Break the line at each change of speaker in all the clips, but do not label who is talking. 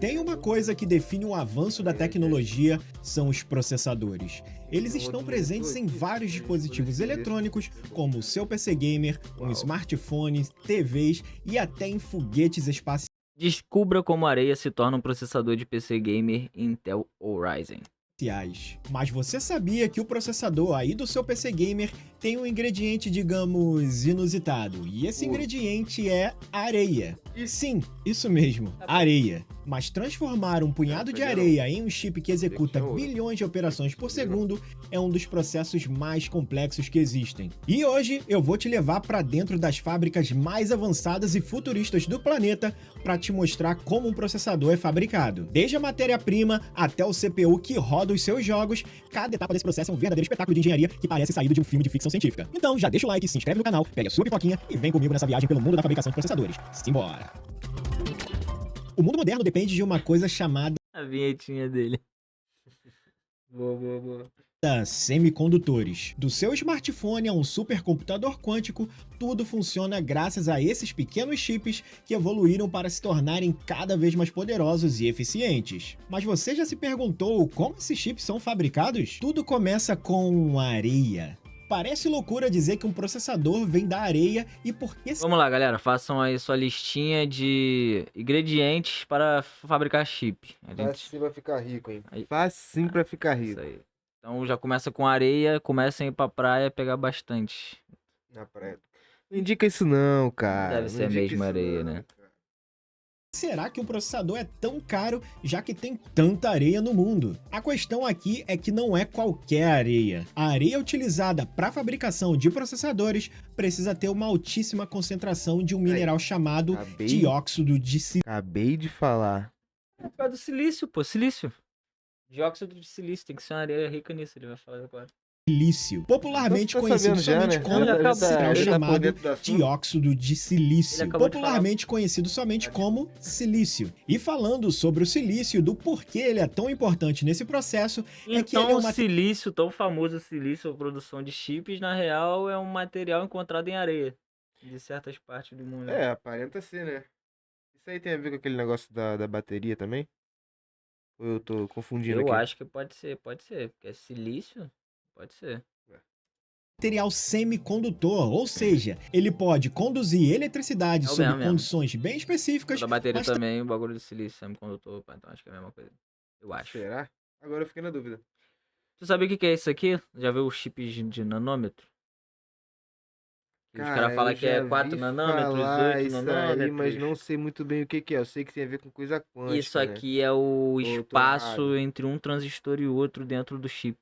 Tem uma coisa que define o avanço da tecnologia, são os processadores. Eles estão presentes em vários dispositivos eletrônicos, como o seu PC Gamer, um smartphone, TVs e até em foguetes espaciais.
Descubra como a areia se torna um processador de PC Gamer Intel ou Ryzen.
Mas você sabia que o processador aí do seu PC Gamer tem um ingrediente, digamos, inusitado? E esse ingrediente é areia. Sim, isso mesmo, areia. Mas transformar um punhado de areia em um chip que executa bilhões de operações por segundo é um dos processos mais complexos que existem. E hoje eu vou te levar para dentro das fábricas mais avançadas e futuristas do planeta para te mostrar como um processador é fabricado. Desde a matéria-prima até o CPU que roda os seus jogos, cada etapa desse processo é um verdadeiro espetáculo de engenharia que parece saído de um filme de ficção científica. Então já deixa o like, se inscreve no canal, pega a sua pipoquinha e vem comigo nessa viagem pelo mundo da fabricação de processadores. Simbora! O mundo moderno depende de uma coisa chamada
A vinhetinha dele. Boa.
semicondutores. Do seu smartphone a um supercomputador quântico, tudo funciona graças a esses pequenos chips que evoluíram para se tornarem cada vez mais poderosos e eficientes. Mas você já se perguntou como esses chips são fabricados? Tudo começa com areia. Parece loucura dizer que um processador vem da areia e por que
Vamos lá, galera. Façam aí sua listinha de ingredientes para fabricar chip.
Facinho pra ficar rico, hein?
Aí.
Facinho pra ficar
Isso
rico.
aí. Então já começa com areia, comecem a ir pra praia pegar bastante.
Na praia. Não indica isso não, cara.
Deve ser a
Não indica
mesma
isso
areia,
não,
né?
cara.
será que um processador é tão caro, já que tem tanta areia no mundo? A questão aqui é que não é qualquer areia. A areia utilizada para a fabricação de processadores precisa ter uma altíssima concentração de um mineral chamado
acabei-
dióxido de
Acabei de falar.
É por causa do silício, pô. Silício. Dióxido de silício. Tem que ser uma areia rica nisso, ele vai falar agora.
silício, popularmente
Então você tá
conhecido
sabendo já,
somente
né?
como
Já tá-
mineral
ele tá
chamado
por dentro do assunto.
dióxido de
Ele
silício,
acabou de
popularmente conhecido somente como silício. E falando sobre o silício, do porquê ele é tão importante nesse processo, é que ele é
Então,
uma
o silício, tão famoso silício, a produção de chips, na real, é um material encontrado em areia. De certas partes do mundo.
É, aparenta ser, né? Isso aí tem a ver com aquele negócio da bateria também? Ou eu tô confundindo
Eu
aqui?
acho que pode ser. Porque é silício, pode ser.
material semicondutor, ou seja, ele pode conduzir eletricidade
É o
sob
mesmo.
condições bem específicas,
Da bateria
mas
também, o bagulho de silício, semicondutor, pá, então acho que é a mesma coisa. Eu acho.
Será? Agora eu fiquei na dúvida.
Tu sabe o que que é isso aqui? Já viu os chips de nanômetro? Que os caras falam
eu
que é
já
4
vi
nanômetros,
falar
8
isso aí,
nanômetros.
mas não sei muito bem o que que é. Eu sei que tem a ver com coisa quântica,
Isso
né?
aqui é o
tô
espaço
errado?
entre um transistor e outro dentro do chip.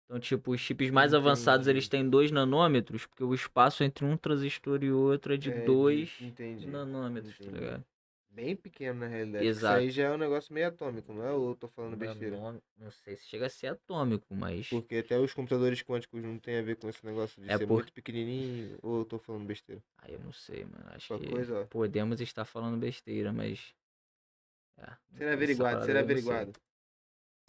Então, tipo, os chips mais avançados,
Entendi.
eles têm 2 nanômetros, porque o espaço entre um transistor e outro é de 2
Entendi.
nanômetros, tá
Entendi.
ligado?
Bem pequeno, na realidade. Isso
Exato.
aí já é um negócio meio atômico, não é? Ou eu tô falando besteira?
Não sei se chega a ser atômico, mas...
Porque até os computadores quânticos não tem a ver com esse negócio de
É
ser
por-
muito pequenininho, ou eu tô falando besteira?
Aí eu não sei, mano. Acho
Qualquer
que
coisa, ó.
podemos estar falando besteira, mas...
Será
essa
averiguado,
parada
será
aí eu não sei.
averiguado.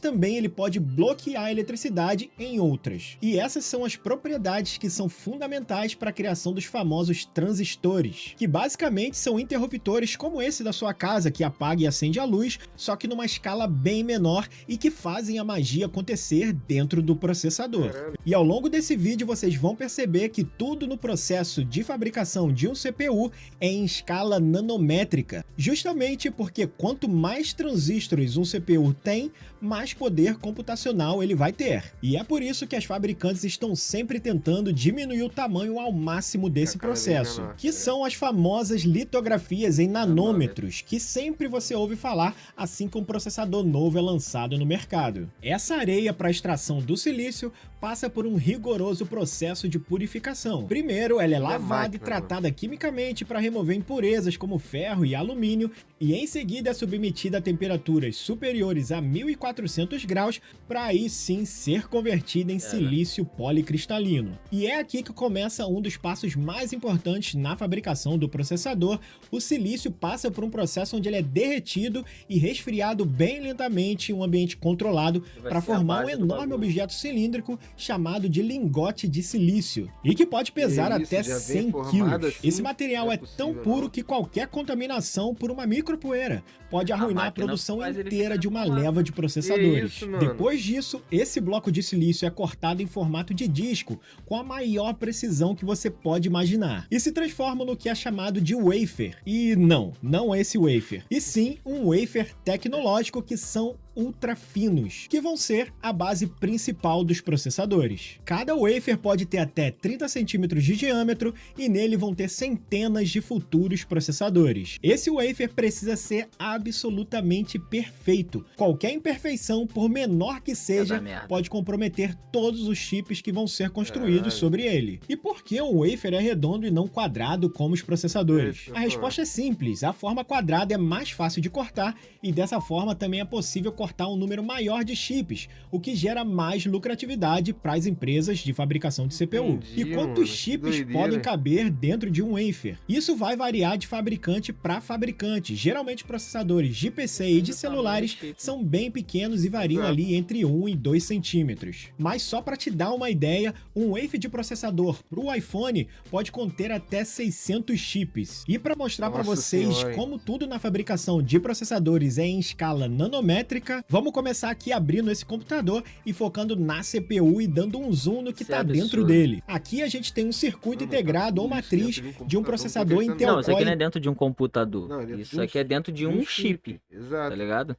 também ele pode bloquear a eletricidade em outras. E essas são as propriedades que são fundamentais para a criação dos famosos transistores, que basicamente são interruptores como esse da sua casa que apaga e acende a luz, só que numa escala bem menor e que fazem a magia acontecer dentro do processador.
Caramba.
E ao longo desse vídeo vocês vão perceber que tudo no processo de fabricação de um CPU é em escala nanométrica, justamente porque quanto mais transistores um CPU tem, mais poder computacional ele vai ter. E é por isso que as fabricantes estão sempre tentando diminuir o tamanho ao máximo desse
Cada vez
processo,
menor,
que
né?
são as famosas litografias em nanômetros, que sempre você ouve falar assim que um processador novo é lançado no mercado. Essa areia para extração do silício passa por um rigoroso processo de purificação. Primeiro, ela é
Não é
lavada e
máquina,
tratada quimicamente para remover impurezas como ferro e alumínio, e em seguida é submetida a temperaturas superiores a 1400 400 graus para aí sim ser convertida em silício policristalino. E é aqui que começa um dos passos mais importantes na fabricação do processador. O silício passa por um processo onde ele é derretido e resfriado bem lentamente em um ambiente controlado para formar um enorme objeto cilíndrico chamado de lingote de silício e que pode pesar até 100 quilos.
Assim?
Esse material é tão puro que qualquer contaminação por uma micropoeira pode arruinar a produção inteira de uma leva de processadores. Depois disso, esse bloco de silício é cortado em formato de disco com a maior precisão que você pode imaginar e se transforma no que é chamado de wafer. E não esse wafer, e sim um wafer tecnológico que são ultra finos, que vão ser a base principal dos processadores. Cada wafer pode ter até 30 centímetros de diâmetro e nele vão ter centenas de futuros processadores. Esse wafer precisa ser absolutamente perfeito. Qualquer imperfeição, por menor que seja, pode comprometer todos os chips que vão ser construídos sobre ele. E por que um wafer é redondo e não quadrado como os processadores? A resposta é simples, a forma quadrada é mais fácil de cortar e dessa forma também é possível cortar um número maior de chips, o que gera mais lucratividade para as empresas de fabricação de CPU. E quantos chips podem caber dentro de um wafer? Isso vai variar de fabricante para fabricante. Geralmente processadores de PC e de celulares são bem pequenos e variam ali entre 1 e 2 centímetros. Mas só para te dar uma ideia, um wafer de processador para o iPhone pode conter até 600 chips. E para mostrar para vocês como tudo na fabricação de processadores é em escala nanométrica, vamos começar aqui abrindo esse computador e focando na CPU e dando um zoom no que está dentro dele. Aqui a gente tem um circuito integrado ou matriz de um processador Intel Core.
Não, isso aqui não é dentro de um computador. Isso aqui é dentro de um chip. Tá ligado?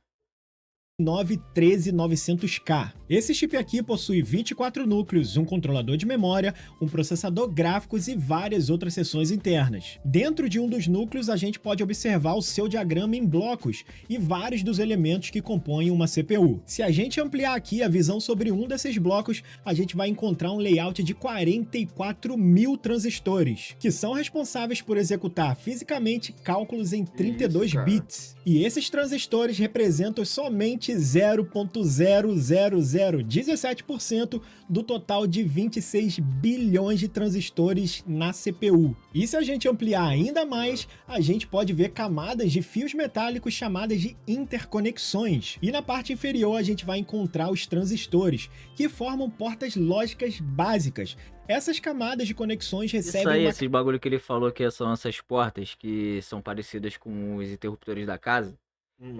13900K. Esse chip aqui possui 24 núcleos, um controlador de memória, um processador gráficos e várias outras seções internas. Dentro de um dos núcleos, a gente pode observar o seu diagrama em blocos e vários dos elementos que compõem uma CPU. Se a gente ampliar aqui a visão sobre um desses blocos, a gente vai encontrar um layout de 44.000 transistores, que são responsáveis por executar fisicamente cálculos em 32 bits. E esses transistores representam somente 0,00017% do total de 26 bilhões de transistores na CPU. E se a gente ampliar ainda mais, a gente pode ver camadas de fios metálicos chamadas de interconexões. E na parte inferior a gente vai encontrar os transistores, que formam portas lógicas básicas. Essas camadas de conexões recebem
esses bagulho que ele falou que são essas portas que são parecidas com os interruptores da casa.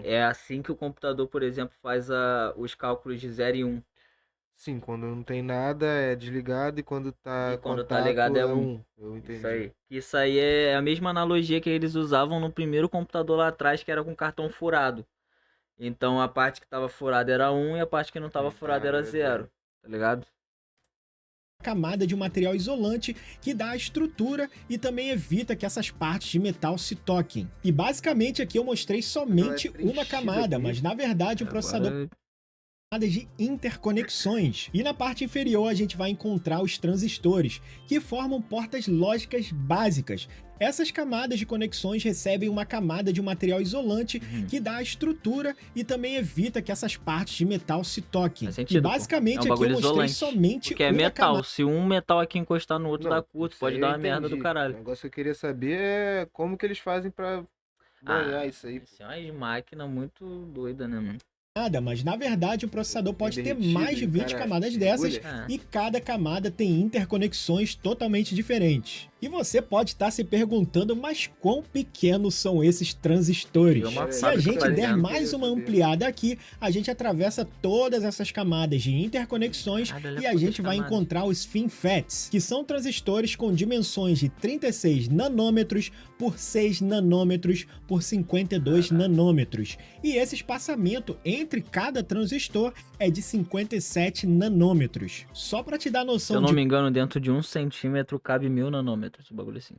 É assim que o computador, por exemplo, faz os cálculos de 0 e 1.
Sim, quando não tem nada é desligado e quando tá
ligado é 1.
Eu entendi.
Isso aí é a mesma analogia que eles usavam no primeiro computador lá atrás, que era com cartão furado. Então a parte que tava furada era 1 e a parte que não tava furada era 0, tá ligado?
Camada de um material isolante que dá a estrutura e também evita que essas partes de metal se toquem. E basicamente aqui eu mostrei somente uma camada, mas na verdade o processador de interconexões. E na parte inferior a gente vai encontrar os transistores, que formam portas lógicas básicas. Essas camadas de conexões recebem uma camada de um material isolante que dá a estrutura e também evita que essas partes de metal se toquem.
Faz sentido,
e basicamente
é um
aqui eu mostrei
isolante,
somente
porque é
uma
metal.
camada.
Se um metal aqui encostar no outro dá curto, pode dar uma merda do
O
caralho.
negócio que eu queria saber é como que eles fazem pra banhar isso aí.
Isso é uma máquina muito doida, né, mano?
Mas na verdade o processador pode ter
derretido
mais de
e o
20
cara
camadas dessas
mergulha.
e cada camada tem interconexões totalmente diferentes. E você pode estar se perguntando, mas quão pequenos são esses transistores? Se a gente der mais uma ampliada aqui, a gente atravessa todas essas camadas de interconexões e a gente vai encontrar os FinFETs, que são transistores com dimensões de 36 nanômetros por 6 nanômetros por 52 nanômetros. E esse espaçamento entre cada transistor é de 57 nanômetros. Só para te dar noção
Se eu não me engano, dentro de 1 centímetro cabe 1000 nanômetros, o bagulho assim.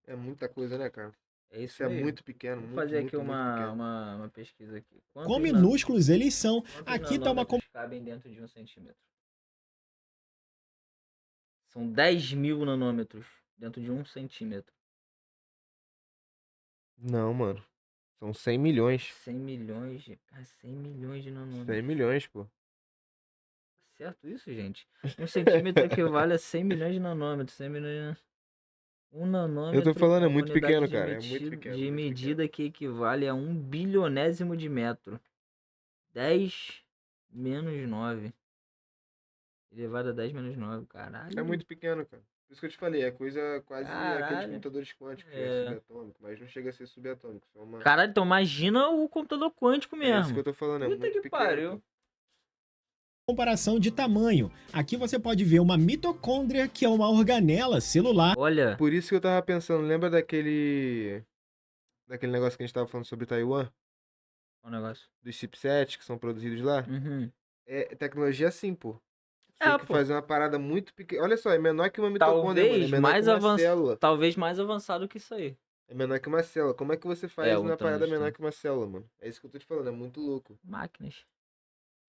É muita coisa, né, cara?
É isso
É
aí.
muito pequeno.
Vou
Muito,
fazer
muito,
aqui
muito pequeno.
uma pesquisa aqui.
quão minúsculos eles são.
Quantos
Aqui tá uma
nanômetros cabem dentro de 1 centímetro? São 10.000 nanômetros dentro de 1 centímetro.
Não, mano. São 100 milhões.
100 milhões de... Cara, 100 milhões de
100
nanômetros.
milhões, pô.
Certo isso, gente? 1 centímetro equivale a 100 milhões de nanômetros. 100 milhões... Um nanômetro
Eu tô falando, é
uma
muito
unidade
pequeno,
de
cara. É muito pequeno.
de
muito
medida que equivale a 1 bilionésimo de metro. 10 menos 9. Elevado a 10 menos 9, caralho.
É muito pequeno, cara. Por isso que eu te falei, é coisa quase aqueles
Caralho.
computadores quânticos, que
É.
é subatômico, mas não chega a ser subatômico. Só uma...
Caralho, então imagina o computador quântico
É isso que
mesmo.
eu tô falando, é
Puta
muito
que
pequeno.
pariu.
pô.
Comparação de tamanho. Aqui você pode ver uma mitocôndria, que é uma organela celular.
Olha,
Por isso que eu tava pensando, lembra daquele negócio que a gente tava falando sobre Taiwan?
o negócio.
Dos chipsets que são produzidos lá?
Uhum.
É tecnologia assim, pô.
É,
Tem que
pô.
fazer uma parada muito pequena. Olha só, é menor que uma mitocôndria, mano. É
Talvez
menor
mais
que uma
avançado.
célula.
Talvez mais avançado que isso aí.
É menor que uma célula. Como é que você faz
o
uma parada
transistor.
menor que uma célula, mano? É isso que eu tô te falando, é muito louco.
Máquinas.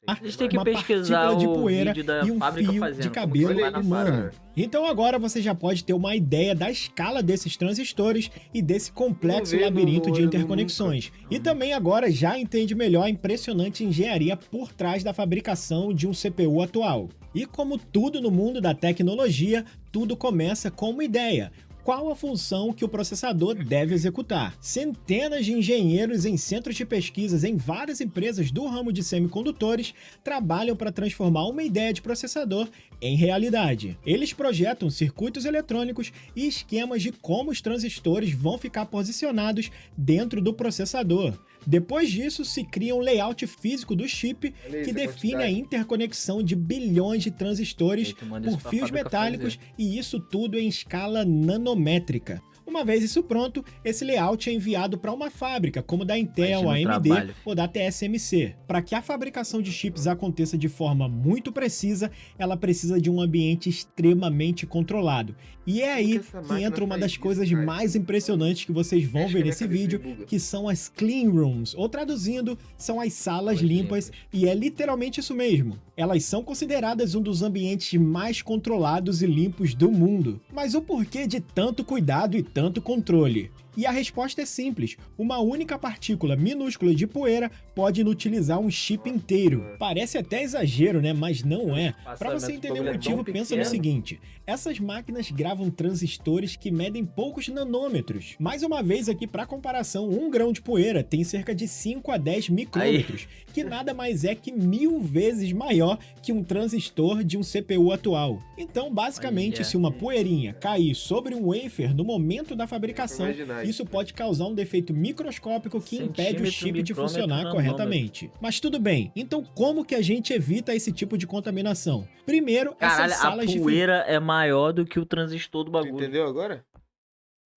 Tem
A gente tem que
Uma
pesquisar
partícula de
o
poeira
vídeo da
e um
fábrica
fio
fazendo.
de
como que
cabelo
vai
Olha
na
isso,
humano.
fábrica.
cara.
Então agora você já pode ter uma ideia da escala desses transistores e desse complexo
Não vê no
labirinto de
olho
interconexões. E também agora já entende melhor a impressionante engenharia por trás da fabricação de um CPU atual. E como tudo no mundo da tecnologia, tudo começa com uma ideia. Qual a função que o processador deve executar? Centenas de engenheiros em centros de pesquisas em várias empresas do ramo de semicondutores trabalham para transformar uma ideia de processador em realidade. Eles projetam circuitos eletrônicos e esquemas de como os transistores vão ficar posicionados dentro do processador. Depois disso, se cria um layout físico do chip
Olha isso,
que
a
define a
quantidade.
interconexão de bilhões de transistores
Aí tu manda isso
por
pra
fios
fábrica
metálicos,
fazer.
e isso tudo em escala nanométrica. Uma vez isso pronto, esse layout é enviado para uma fábrica, como da Intel,
Imagina o
AMD
trabalho.
ou da TSMC. Para que a fabricação de chips aconteça de forma muito precisa, ela precisa de um ambiente extremamente controlado. E é aí
essa
que
máquina
entra uma
faz
das
isso,
coisas
cara?
mais impressionantes que vocês vão
Mexe
ver
com a minha
nesse
cabeça e
vídeo,
buga.
que são as clean rooms, ou traduzindo, são as salas
Salas
limpas,
limpas.
e é literalmente isso mesmo. Elas são consideradas um dos ambientes mais controlados e limpos do mundo. Mas o porquê de tanto cuidado e tanto controle? E a resposta é simples. Uma única partícula minúscula de poeira pode inutilizar um chip inteiro. Parece até exagero, né? Mas não é. Para você entender o motivo, pensa no seguinte. Essas máquinas gravam transistores que medem poucos nanômetros. Mais uma vez aqui para comparação, 1 grão de poeira tem cerca de 5 a 10 micrômetros, que nada mais é que 1000 vezes maior que um transistor de um CPU atual. Então, basicamente,
Olha.
se uma poeirinha cair sobre um wafer no momento da fabricação,
imaginar
isso pode causar um defeito microscópico que impede o
Centímetro,
chip de
micrômetro,
funcionar
nanômetro.
corretamente. Mas tudo bem, então como que a gente evita esse tipo de contaminação? Primeiro,
Caralho,
essas
a
salas de
poeira é maior do que o transistor do
Tu
bagulho.
entendeu agora?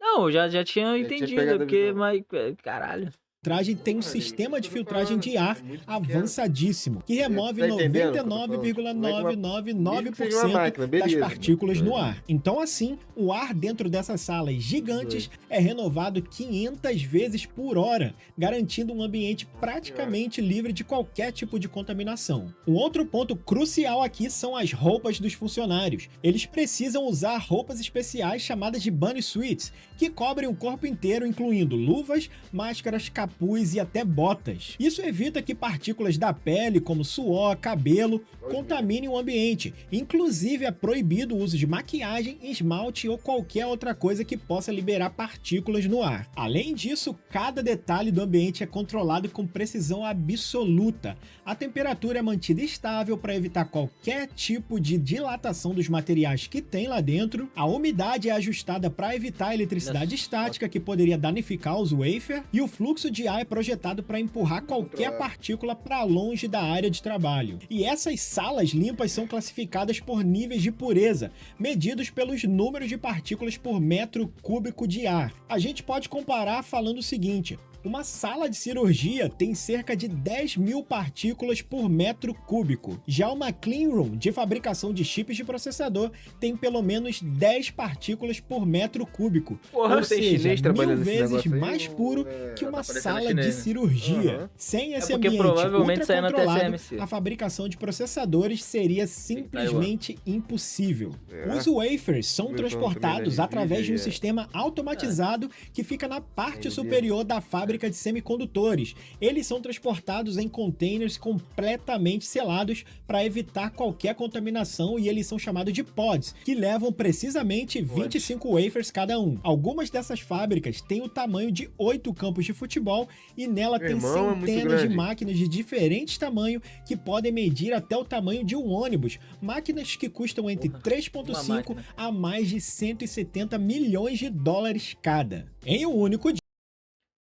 Não, já tinha
tinha
entendido,
pegado a
porque,
visão.
mas, caralho.
filtragem tem um
Porra, amigo,
sistema de
isso que eu tô
filtragem de
falando,
ar
é muito pequeno.
avançadíssimo, que remove
tá entendendo o que eu tô falando? Mesmo que seja uma
99,999%
máquina,
das
beleza,
partículas
mano.
no ar. Então assim, o ar dentro dessas salas gigantes é renovado 500 vezes por hora, garantindo um ambiente praticamente livre de qualquer tipo de contaminação. Um outro ponto crucial aqui são as roupas dos funcionários. Eles precisam usar roupas especiais chamadas de bunny suits, que cobrem o corpo inteiro, incluindo luvas, máscaras, capuz e até botas. Isso evita que partículas da pele, como suor, cabelo, contaminem o ambiente. Inclusive, é proibido o uso de maquiagem, esmalte ou qualquer outra coisa que possa liberar partículas no ar. Além disso, cada detalhe do ambiente é controlado com precisão absoluta. A temperatura é mantida estável para evitar qualquer tipo de dilatação dos materiais que tem lá dentro. A umidade é ajustada para evitar a eletricidade estática que poderia danificar os wafer, e o fluxo de ar é projetado para empurrar qualquer partícula para longe da área de trabalho. E essas salas limpas são classificadas por níveis de pureza, medidos pelos números de partículas por metro cúbico de ar. A gente pode comparar falando o seguinte: uma sala de cirurgia tem cerca de 10.000 partículas por metro cúbico. Já uma clean room de fabricação de chips de processador tem pelo menos 10 partículas por metro cúbico.
Porra,
ou
tem
seja,
chinês
1000
trabalhando nesse
vezes
negócio aí,
mais
ou
puro
é-
que uma
tá parecendo
sala
chinês,
de
né?
cirurgia.
Aham.
Sem esse
porque
ambiente
provavelmente
ultra
saiu na
controlado,
TSMC.
a fabricação de processadores seria simplesmente impossível.
É.
Os wafers são
Eu tô
transportados
também na
através de um
Nvidia,
sistema automatizado que fica na parte
Nvidia.
superior da fábrica fábrica de semicondutores. Eles são transportados em containers completamente selados para evitar qualquer contaminação e eles são chamados de pods, que levam precisamente 25 wafers cada um. Algumas dessas fábricas têm o tamanho de 8 campos de futebol e nela tem centenas de máquinas de diferentes tamanhos que podem medir até o tamanho de um ônibus. Máquinas que custam entre 3,5 a mais de 170 milhões de dólares cada. Em um único dia.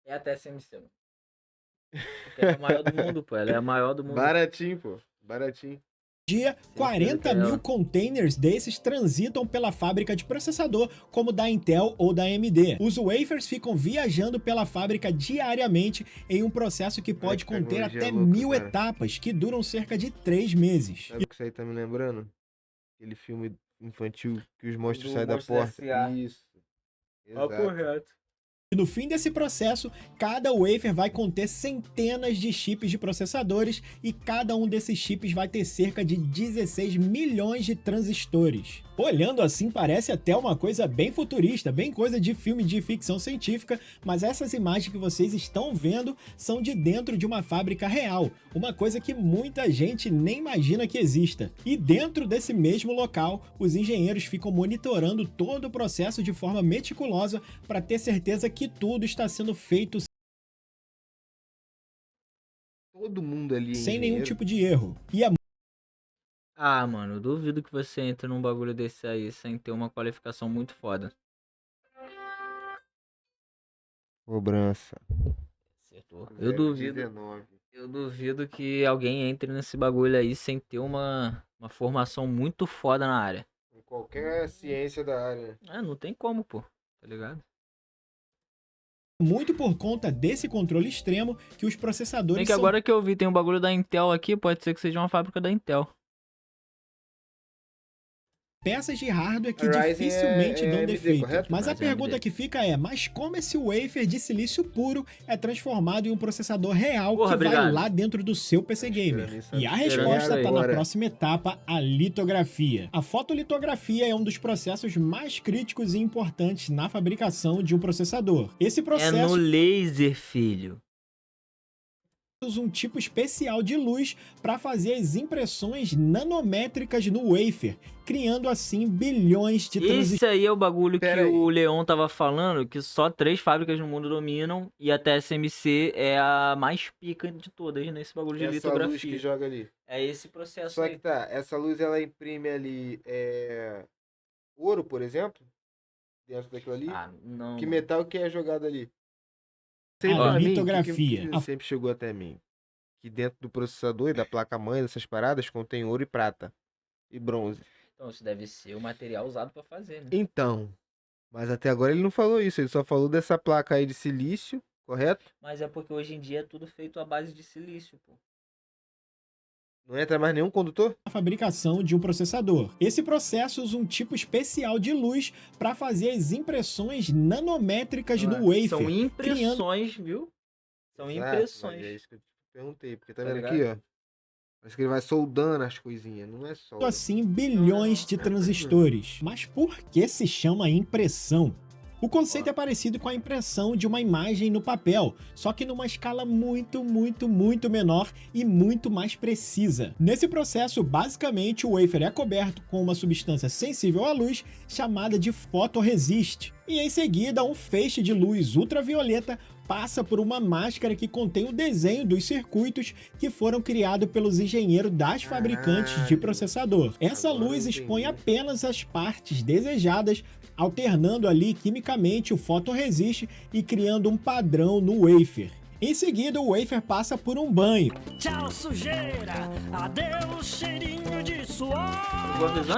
É até SMC, mano. Porque ela é a maior do mundo, pô. Ela é a maior do mundo.
Baratinho, pô. Baratinho.
Dia, 40 mil containers desses transitam pela fábrica de processador, como da Intel ou da AMD. Os wafers ficam viajando pela fábrica diariamente em um processo que pode conter até 1000 etapas, que duram cerca de 3 meses.
Sabe o que isso aí tá me lembrando? Aquele filme infantil que os monstros saem da porta. Isso. Exato.
Correto.
E no fim desse processo, cada wafer vai conter centenas de chips de processadores e cada um desses chips vai ter cerca de 16 milhões de transistores. Olhando assim parece até uma coisa bem futurista, bem coisa de filme de ficção científica, mas essas imagens que vocês estão vendo são de dentro de uma fábrica real, uma coisa que muita gente nem imagina que exista. E dentro desse mesmo local, os engenheiros ficam monitorando todo o processo de forma meticulosa para ter certeza que tudo está sendo feito
todo mundo ali
sem nenhum tipo de erro. E
mano, eu duvido que você entre num bagulho desse aí sem ter uma qualificação muito foda.
Cobrança.
Acertou. Eu duvido que alguém entre nesse bagulho aí sem ter uma formação muito foda na área.
Em qualquer ciência da área.
Não tem como, pô. Tá ligado?
Muito por conta desse controle extremo que os processadores
Bem que agora que eu vi, tem um bagulho da Intel aqui, pode ser que seja uma fábrica da Intel.
Peças de hardware que dificilmente dão defeito.
Correto?
Mas a pergunta que fica é, mas como esse wafer de silício puro é transformado em um processador real que vai lá dentro do seu PC Gamer? E a resposta está na próxima etapa, a litografia. A fotolitografia é um dos processos mais críticos e importantes na fabricação de um processador. Esse processo
é no laser, filho.
Um tipo especial de luz para fazer as impressões nanométricas no wafer, criando assim bilhões de transistores.
Esse aí é o bagulho que o Leon tava falando, que só 3 fábricas no mundo dominam e a TSMC é a mais pica de todas nesse bagulho de litografia.
Essa luz que joga ali.
É esse processo
Só
aí.
que tá, essa luz ela imprime ali ouro, por exemplo, dentro daquilo ali.
Não.
Que metal que é jogado ali?
A litografia.
Que sempre chegou até mim. Que dentro do processador e da placa-mãe dessas paradas contém ouro e prata. E bronze.
Então isso deve ser o material usado para fazer, né?
Então, mas até agora ele não falou isso. Ele só falou dessa placa aí de silício, correto?
Mas é porque hoje em dia é tudo feito à base de silício, pô.
Não entra mais nenhum condutor?
A fabricação de um processador. Esse processo usa um tipo especial de luz para fazer as impressões nanométricas no wafer.
São impressões, viu? São impressões.
É isso que eu te perguntei, porque tá vendo aqui, ó? Parece que ele vai soldando as coisinhas, não é só.
Assim, bilhões de transistores. Mas por que se chama impressão? O conceito é parecido com a impressão de uma imagem no papel, só que numa escala muito menor e muito mais precisa. Nesse processo, basicamente, o wafer é coberto com uma substância sensível à luz chamada de fotoresist. E em seguida, um feixe de luz ultravioleta passa por uma máscara que contém o desenho dos circuitos que foram criados pelos engenheiros das fabricantes de processador. Essa luz expõe apenas as partes desejadas, alternando ali quimicamente o fotoresist e criando um padrão no wafer. Em seguida, o wafer passa por um banho.
Tchau, sujeira! Adeus, cheirinho de suor!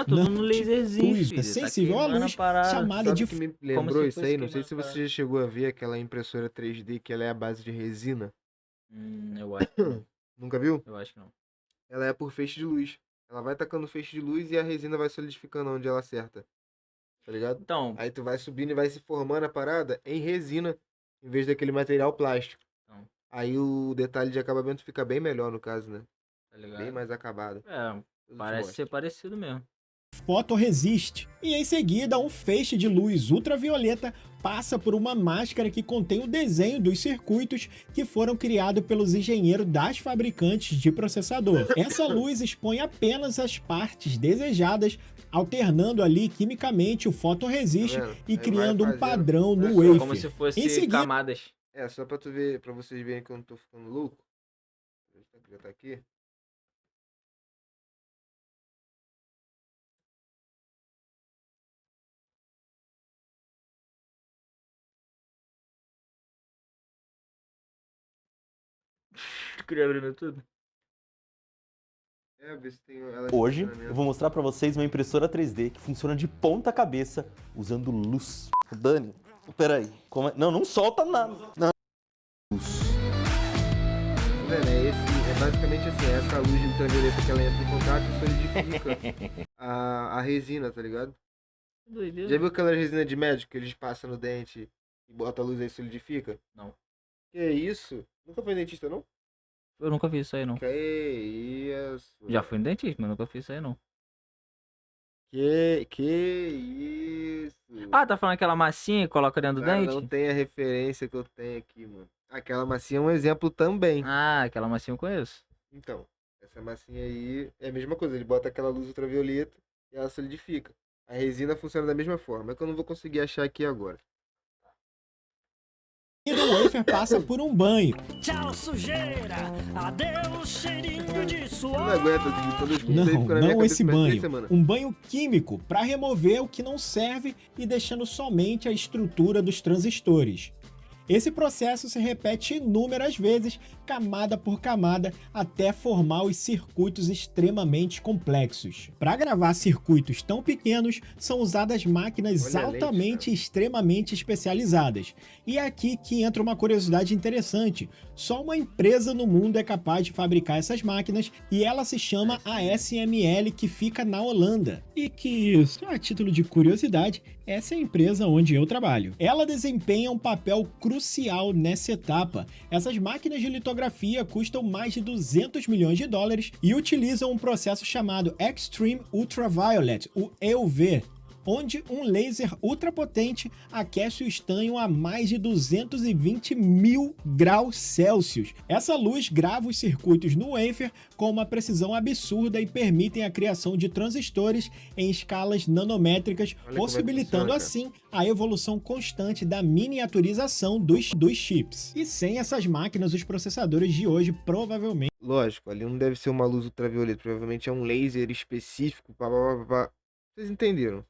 Tudo no laserzinho, filho.
Sensível à luz, chamada de...
que me lembrou isso aí? Não sei se você já chegou a ver aquela impressora 3D que ela é a base de resina.
Eu acho que não.
Nunca viu?
Eu acho que não.
Ela é por feixe de luz. Ela vai tacando feixe de luz e a resina vai solidificando onde ela acerta. Tá ligado?
Então,
aí tu vai subindo e vai se formando a parada em resina, em vez daquele material plástico.
Então.
Aí o detalhe de acabamento fica bem melhor no caso, né?
Tá ligado?
Bem mais acabado.
Parece ser parecido mesmo.
fotoresist. E em seguida, um feixe de luz ultravioleta passa por uma máscara que contém o desenho dos circuitos que foram criados pelos engenheiros das fabricantes de processador. Essa luz expõe apenas as partes desejadas, alternando ali quimicamente o fotoresist e criando um padrão no wafer.
Como se fosse
Em seguida,
camadas.
Só pra tu ver, pra vocês verem que eu não tô ficando louco. Já tá aqui.
Queria abrindo tudo.
Ver se tem ela.
Hoje eu vou mostrar pra vocês uma impressora 3D que funciona de ponta cabeça usando luz. Dani, peraí. Não solta nada. Não.
Tá vendo? É basicamente assim, essa luz ultravioleta que ela entra em contato e solidifica a resina, tá ligado?
Doideira.
Já viu aquela resina de médico que eles passam no dente e bota a luz aí e solidifica?
Não.
Que isso? Nunca foi dentista, não?
Eu nunca fiz isso aí, não.
Que isso?
Já fui no dentista, mas nunca fiz isso aí, não.
Que isso?
Ah, tá falando aquela massinha que coloca dentro do
Cara,
dente?
não tem a referência que eu tenho aqui, mano. Aquela massinha é um exemplo também.
Ah, aquela massinha eu conheço.
Então, essa massinha aí é a mesma coisa. Ele bota aquela luz ultravioleta e ela solidifica. A resina funciona da mesma forma. É que eu não vou conseguir achar aqui agora.
e o wafer passa por um banho.
Tchau, sujeira. Adeus, cheirinho de
Eu não
suor.
aguento, quando eu escuto isso aí, fica na minha
Não
cabeça
esse
por mais de 3
banho.
semanas.
Um banho químico para remover o que não serve e deixando somente a estrutura dos transistores. Esse processo se repete inúmeras vezes, camada por camada, até formar os circuitos extremamente complexos. Para gravar circuitos tão pequenos, são usadas máquinas
Olha a lente,
altamente e extremamente especializadas. E é aqui que entra uma curiosidade interessante. Só uma empresa no mundo é capaz de fabricar essas máquinas e ela se chama ASML, que fica na Holanda. E que, só a título de curiosidade, essa é a empresa onde eu trabalho. Ela desempenha um papel crucial nessa etapa. Essas máquinas de litografia custam mais de 200 milhões de dólares e utilizam um processo chamado Extreme Ultraviolet, o EUV, onde um laser ultrapotente aquece o estanho a mais de 220 mil graus Celsius. Essa luz grava os circuitos no wafer com uma precisão absurda e permitem a criação de transistores em escalas nanométricas,
Olha como é que
possibilitando
funciona,
assim a evolução constante da miniaturização dos chips. E sem essas máquinas, os processadores de hoje provavelmente
Lógico, ali não deve ser uma luz ultravioleta, provavelmente é um laser específico. Vocês entenderam?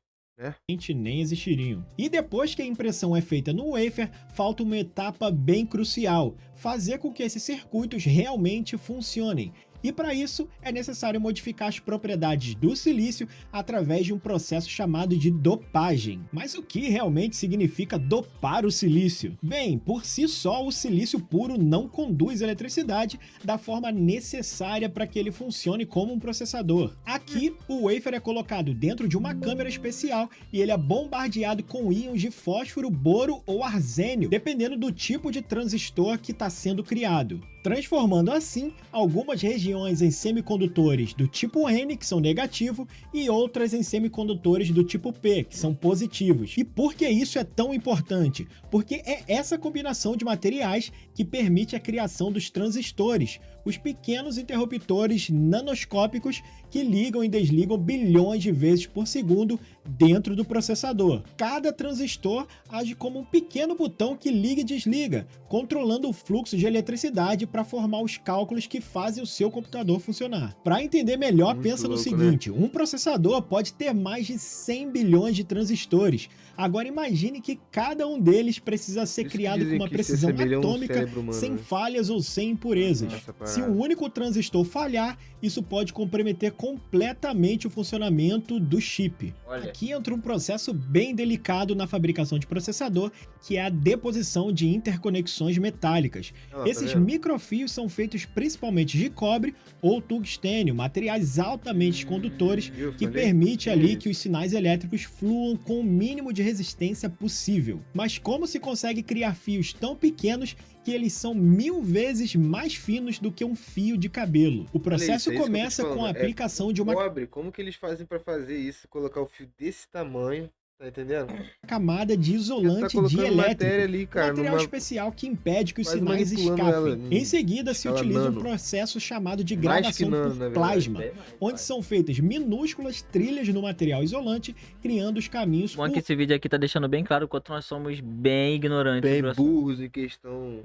nem existiriam. E depois que a impressão é feita no wafer, falta uma etapa bem crucial: fazer com que esses circuitos realmente funcionem. E para isso é necessário modificar as propriedades do silício através de um processo chamado de dopagem. Mas o que realmente significa dopar o silício? Bem, por si só o silício puro não conduz eletricidade da forma necessária para que ele funcione como um processador. Aqui, o wafer é colocado dentro de uma câmara especial e ele é bombardeado com íons de fósforo, boro ou arsênio, dependendo do tipo de transistor que está sendo criado, transformando assim algumas regiões em semicondutores do tipo N, que são negativo, e outras em semicondutores do tipo P, que são positivos. E por que isso é tão importante? Porque é essa combinação de materiais que permite a criação dos transistores, os pequenos interruptores nanoscópicos que ligam e desligam bilhões de vezes por segundo dentro do processador. Cada transistor age como um pequeno botão que liga e desliga, controlando o fluxo de eletricidade para formar os cálculos que fazem o seu computador funcionar. Para entender melhor,
Muito
pensa no
louco,
seguinte: um processador pode ter mais de 100 bilhões de transistores. Agora imagine que cada um deles precisa ser
Isso que
criado com
dizem
uma
que se
precisão
assemelha a um
atômica,
cérebro humano,
sem
né?
falhas ou sem impurezas.
Essa
Se
parada.
um único transistor falhar, isso pode comprometer completamente o funcionamento do chip.
Olha.
Aqui entra um processo bem delicado na fabricação de processador, que é a deposição de interconexões metálicas.
Ó, tá
Esses
vendo?
fios são feitos principalmente de cobre ou tungstênio, materiais altamente condutores que permite ali que os sinais elétricos fluam com o mínimo de resistência possível. Mas como se consegue criar fios tão pequenos que eles são 1000 vezes mais finos do que um fio de cabelo? O processo
Olha isso,
começa
é isso que eu tô
com a
falando.
aplicação de uma
Cobre, como que eles fazem pra fazer isso? Colocar o fio desse tamanho, tá entendendo?
camada de
Tá
isolante
colocando
dielétrico,
matéria ali, cara,
material
numa...
especial que impede que os
quase
sinais
manipulando
escapem.
ela
Em seguida, se
escala
utiliza um
nano.
processo chamado de
Mais que
gravação
nano, na
por
verdade.
plasma,
Bem mais,
onde
vai.
são feitas minúsculas trilhas no material isolante, criando os caminhos
Bom que esse vídeo aqui tá deixando bem claro o quanto nós somos bem ignorantes
Bem
do assunto.
burros em questão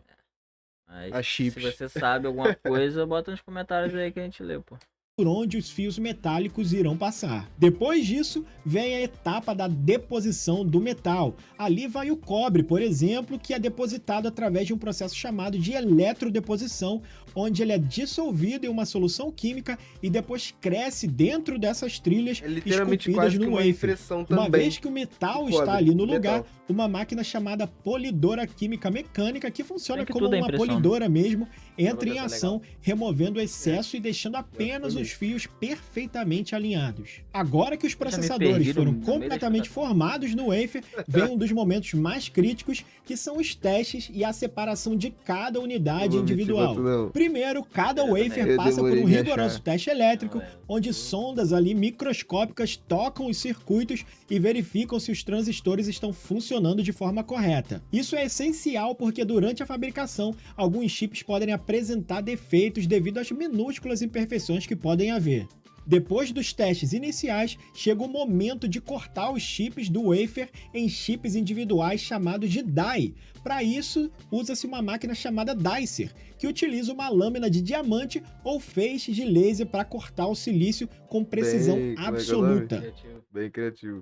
Mas
a
se
chips.
você sabe alguma coisa, bota nos comentários aí que a gente lê, pô.
por onde os fios metálicos irão passar. Depois disso, vem a etapa da deposição do metal. Ali vai o cobre, por exemplo, que é depositado através de um processo chamado de eletrodeposição, onde ele é dissolvido em uma solução química e depois cresce dentro dessas trilhas
É literalmente
esculpidas
quase que
no
uma
wafer.
impressão também.
Uma vez que o metal
do
está
cobre,
ali no
do
lugar,
metal.
uma máquina chamada polidora química mecânica, que funciona
Bem que
como
tudo é
uma
impressão, né?
polidora mesmo, entra
Ela
em
tá
ação, removendo o excesso e deixando apenas os fios perfeitamente alinhados. Agora que os processadores
perdi
foram
no meio da
completamente
explicação.
formados no wafer, vem um dos momentos mais críticos, que são os testes e a separação de cada unidade
Não vou mentir,
individual.
boto não.
Primeiro, cada
Eu
wafer
também. Eu
passa por
demorei
um
em
rigoroso
achar.
teste elétrico,
Não, é.
onde sondas ali microscópicas tocam os circuitos e verificam se os transistores estão funcionando de forma correta. Isso é essencial porque durante a fabricação, alguns chips podem apresentar defeitos devido às minúsculas imperfeições que podem haver. Depois dos testes iniciais, chega o momento de cortar os chips do wafer em chips individuais chamados de die. Para isso, usa-se uma máquina chamada dicer, que utiliza uma lâmina de diamante ou feixes de laser para cortar o silício com precisão
Bem, como é que é o nome?
absoluta.
Criativo.
Bem criativo.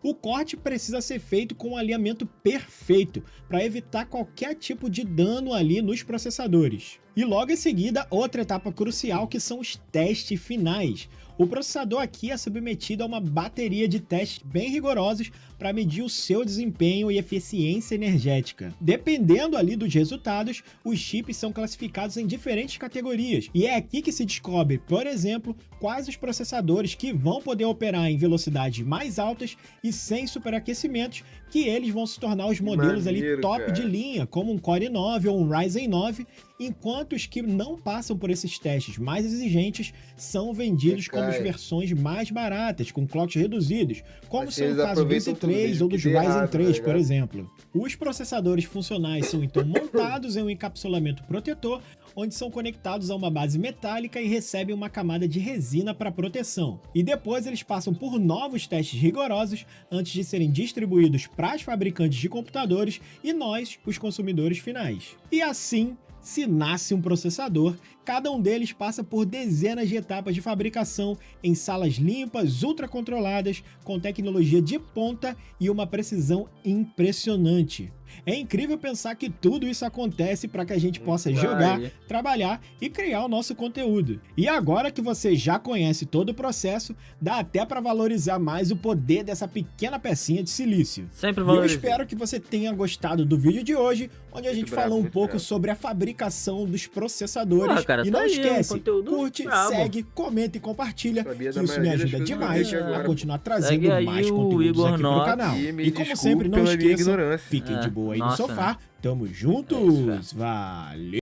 O corte precisa ser feito com um alinhamento perfeito, para evitar qualquer tipo de dano ali nos processadores. E logo em seguida, outra etapa crucial, que são os testes finais. O processador aqui é submetido a uma bateria de testes bem rigorosos para medir o seu desempenho e eficiência energética. Dependendo ali dos resultados, os chips são classificados em diferentes categorias, e é aqui que se descobre, por exemplo, quais os processadores que vão poder operar em velocidades mais altas e sem superaquecimentos, que eles vão se tornar os modelos ali
Maneiro,
top
cara.
de linha, como um Core 9 ou um Ryzen 9, enquanto os que não passam por esses testes mais exigentes são vendidos como as
Decai.
versões mais baratas, com clocks reduzidos, como
Assim
são o
eles
caso do
aproveitam tudo,
Z3
mesmo
ou
que
dos
dê
Ryzen
errado, tá
3, por
ligado?
exemplo. Os processadores funcionais são então montados em um encapsulamento protetor, onde são conectados a uma base metálica e recebem uma camada de resina para proteção. E depois eles passam por novos testes rigorosos antes de serem distribuídos para as fabricantes de computadores e nós, os consumidores finais. E assim se nasce um processador. Cada um deles passa por dezenas de etapas de fabricação em salas limpas, ultracontroladas, com tecnologia de ponta e uma precisão impressionante. É incrível pensar que tudo isso acontece para que a gente possa jogar,
Aí.
trabalhar e criar o nosso conteúdo. E agora que você já conhece todo o processo, dá até para valorizar mais o poder dessa pequena pecinha de silício.
Sempre
E eu
valorizei.
espero que você tenha gostado do vídeo de hoje, onde a
Muito
gente
bravo,
falou um
muito
pouco
bravo.
sobre a fabricação dos processadores.
Porra, cara,
e
tá
não
aí,
esquece,
um conteúdo
curte,
brabo.
segue, comenta e compartilha,
Sabia
que
da
isso me
maioria das
ajuda
coisas
demais
que eu vi
a
agora.
continuar trazendo
Segue aí
mais
o
conteúdos
Igor
aqui pro
Nock.
canal.
E me
E como
desculpe
sempre, não
pela minha
esqueçam,
ignorância.
fiquem de
É,
boa aí
nossa,
no sofá.
né?
Tamo
É
juntos.
isso,
Valeu!